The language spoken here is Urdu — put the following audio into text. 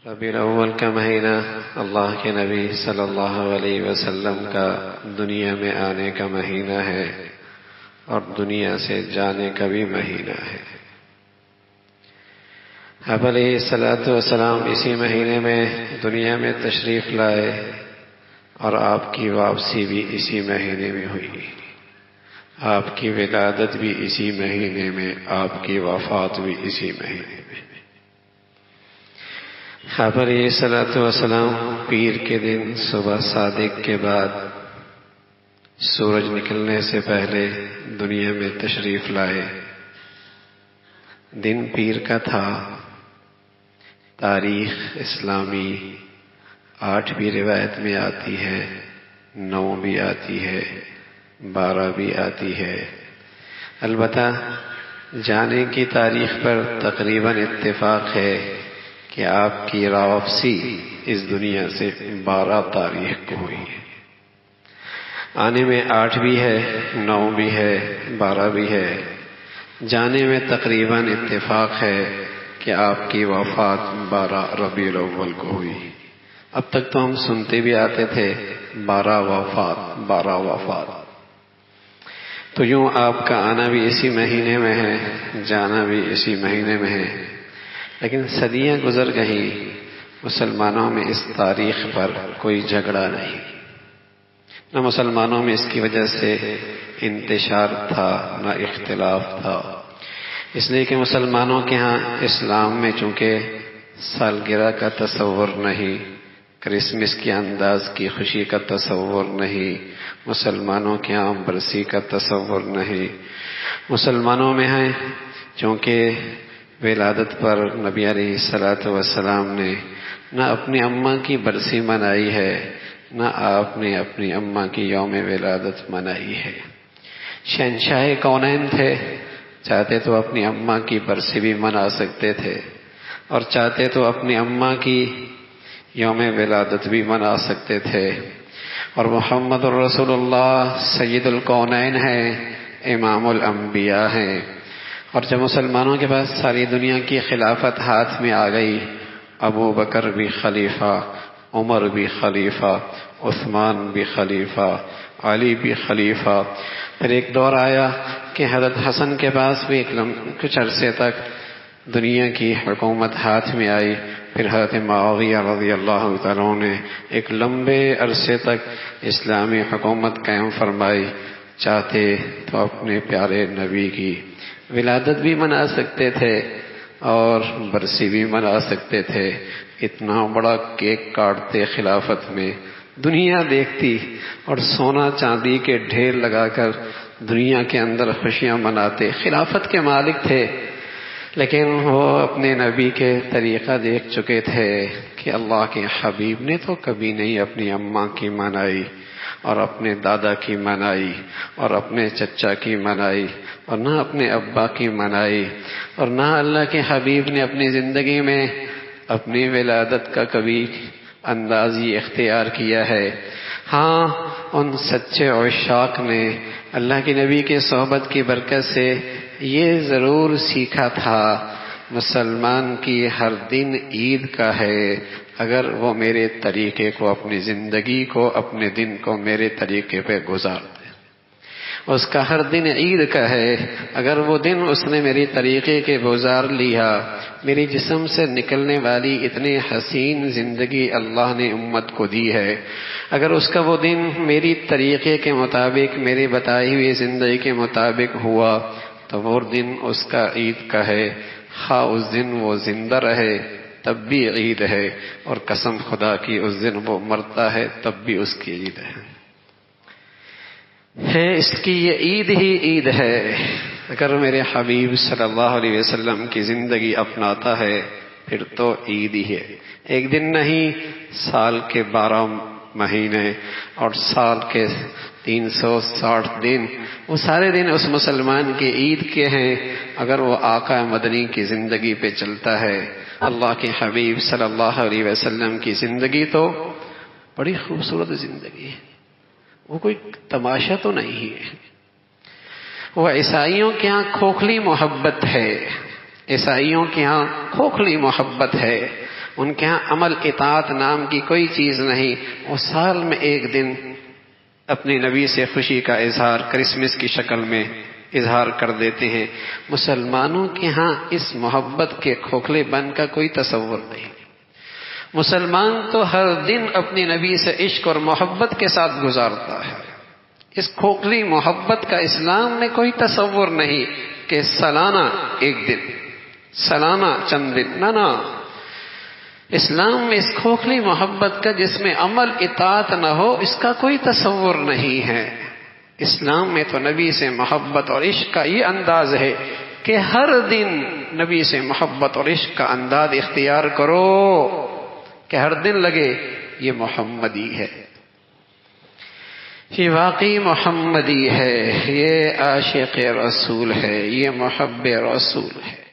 ربیع الاول کا مہینہ اللہ کے نبی صلی اللہ علیہ وسلم کا دنیا میں آنے کا مہینہ ہے اور دنیا سے جانے کا بھی مہینہ ہے۔ آپ علیہ الصلوۃ والسلام اسی مہینے میں دنیا میں تشریف لائے اور آپ کی واپسی بھی اسی مہینے میں ہوئی، آپ کی ولادت بھی اسی مہینے میں، آپ کی وفات بھی اسی مہینے میں۔ آپ علیہ الصلوۃ والسلام پیر کے دن صبح صادق کے بعد سورج نکلنے سے پہلے دنیا میں تشریف لائے۔ دن پیر کا تھا۔ تاریخ اسلامی 8 بھی روایت میں آتی ہے، 9 بھی آتی ہے، 12 بھی آتی ہے۔ البتہ جانے کی تاریخ پر تقریباً اتفاق ہے کہ آپ کی واپسی اس دنیا سے 12 تاریخ کو ہوئی ہے۔ آنے میں 8 بھی ہے، 9 بھی ہے، 12 بھی ہے۔ جانے میں تقریباً اتفاق ہے کہ آپ کی وفات 12 ربیع الاول کو ہوئی۔ اب تک تو ہم سنتے بھی آتے تھے 12 وفات 12 وفات، تو یوں آپ کا آنا بھی اسی مہینے میں ہے، جانا بھی اسی مہینے میں ہے۔ لیکن صدیاں گزر گئیں، مسلمانوں میں اس تاریخ پر کوئی جھگڑا نہیں، نہ مسلمانوں میں اس کی وجہ سے انتشار تھا نہ اختلاف تھا، اس لیے کہ مسلمانوں کے ہاں اسلام میں چونکہ سالگرہ کا تصور نہیں، کرسمس کے انداز کی خوشی کا تصور نہیں، مسلمانوں کے ہاں برسی کا تصور نہیں، مسلمانوں میں ہیں چونکہ ولادت پر نبی علیہ الصلوۃ والسلام نے نہ اپنی اماں کی برسی منائی ہے، نہ آپ نے اپنی اماں کی یوم ولادت منائی ہے۔ شہنشاہ کونین تھے، چاہتے تو اپنی اماں کی برسی بھی منا سکتے تھے اور چاہتے تو اپنی اماں کی یوم ولادت بھی منا سکتے تھے، اور محمد الرسول اللہ سید الکونین ہیں، امام الانبیاء ہیں۔ اور جب مسلمانوں کے پاس ساری دنیا کی خلافت ہاتھ میں آ گئی، ابو بکر بھی خلیفہ، عمر بھی خلیفہ، عثمان بھی خلیفہ، علی بھی خلیفہ، پھر ایک دور آیا کہ حضرت حسن کے پاس بھی کچھ عرصے تک دنیا کی حکومت ہاتھ میں آئی، پھر حضرت معاویہ رضی اللہ تعالیٰ نے ایک لمبے عرصے تک اسلامی حکومت قائم فرمائی۔ چاہتے تو اپنے پیارے نبی کی ولادت بھی منا سکتے تھے اور برسی بھی منا سکتے تھے، اتنا بڑا کیک کاٹتے خلافت میں، دنیا دیکھتی اور سونا چاندی کے ڈھیر لگا کر دنیا کے اندر خوشیاں مناتے۔ خلافت کے مالک تھے، لیکن وہ اپنے نبی کے طریقہ دیکھ چکے تھے کہ اللہ کے حبیب نے تو کبھی نہیں اپنی اماں کی منائی اور اپنے دادا کی منائی اور اپنے چچا کی منائی اور نہ اپنے ابا کی منائی، اور نہ اللہ کے حبیب نے اپنی زندگی میں اپنی ولادت کا کبھی انداز ہی اختیار کیا ہے۔ ہاں، ان سچے عشاق نے اللہ کے نبی کے صحبت کی برکت سے یہ ضرور سیکھا تھا، مسلمان کی ہر دن عید کا ہے اگر وہ میرے طریقے کو، اپنی زندگی کو، اپنے دن کو میرے طریقے پہ گزار دے۔ اس کا ہر دن عید کا ہے اگر وہ دن اس نے میری طریقے کے گزار لیا۔ میری جسم سے نکلنے والی اتنی حسین زندگی اللہ نے امت کو دی ہے، اگر اس کا وہ دن میری طریقے کے مطابق، میری بتائی ہوئی زندگی کے مطابق ہوا تو وہ دن اس کا عید کا ہے، خواہ اس دن وہ زندہ رہے تب بھی عید ہے، اور قسم خدا کی اس دن وہ مرتا ہے تب بھی اس کی عید ہے۔ اس کی یہ عید ہی عید ہے۔ اگر میرے حبیب صلی اللہ علیہ وسلم کی زندگی اپناتا ہے پھر تو عید ہی ہے۔ ایک دن نہیں، سال کے 12 مہینے اور سال کے 360 دن، وہ سارے دن اس مسلمان کی عید کے ہیں اگر وہ آقا مدنی کی زندگی پہ چلتا ہے۔ اللہ کے حبیب صلی اللہ علیہ وسلم کی زندگی تو بڑی خوبصورت زندگی ہے، وہ کوئی تماشا تو نہیں ہے۔ وہ عیسائیوں کے ہاں کھوکھلی محبت ہے، عیسائیوں کے ہاں کھوکھلی محبت ہے، ان کے ہاں عمل اطاعت نام کی کوئی چیز نہیں. وہ سال میں ایک دن اپنے نبی سے خوشی کا اظہار کرسمس کی شکل میں اظہار کر دیتے ہیں. مسلمانوں کے ہاں اس محبت کے کھوکھلے بن کا کوئی تصور نہیں. مسلمان تو ہر دن اپنے نبی سے عشق اور محبت کے ساتھ گزارتا ہے. اس کھوکھلی محبت کا اسلام میں کوئی تصور نہیں کہ سالانہ ایک دن، سالانہ چند دن، نہ. اسلام میں اس کھوکھلی محبت کا جس میں عمل اطاعت نہ ہو اس کا کوئی تصور نہیں ہے. اسلام میں تو نبی سے محبت اور عشق کا یہ انداز ہے کہ ہر دن نبی سے محبت اور عشق کا انداز اختیار کرو کہ ہر دن لگے یہ محمدی ہے، یہ واقعی محمدی ہے، یہ عاشق رسول ہے، یہ محب رسول ہے.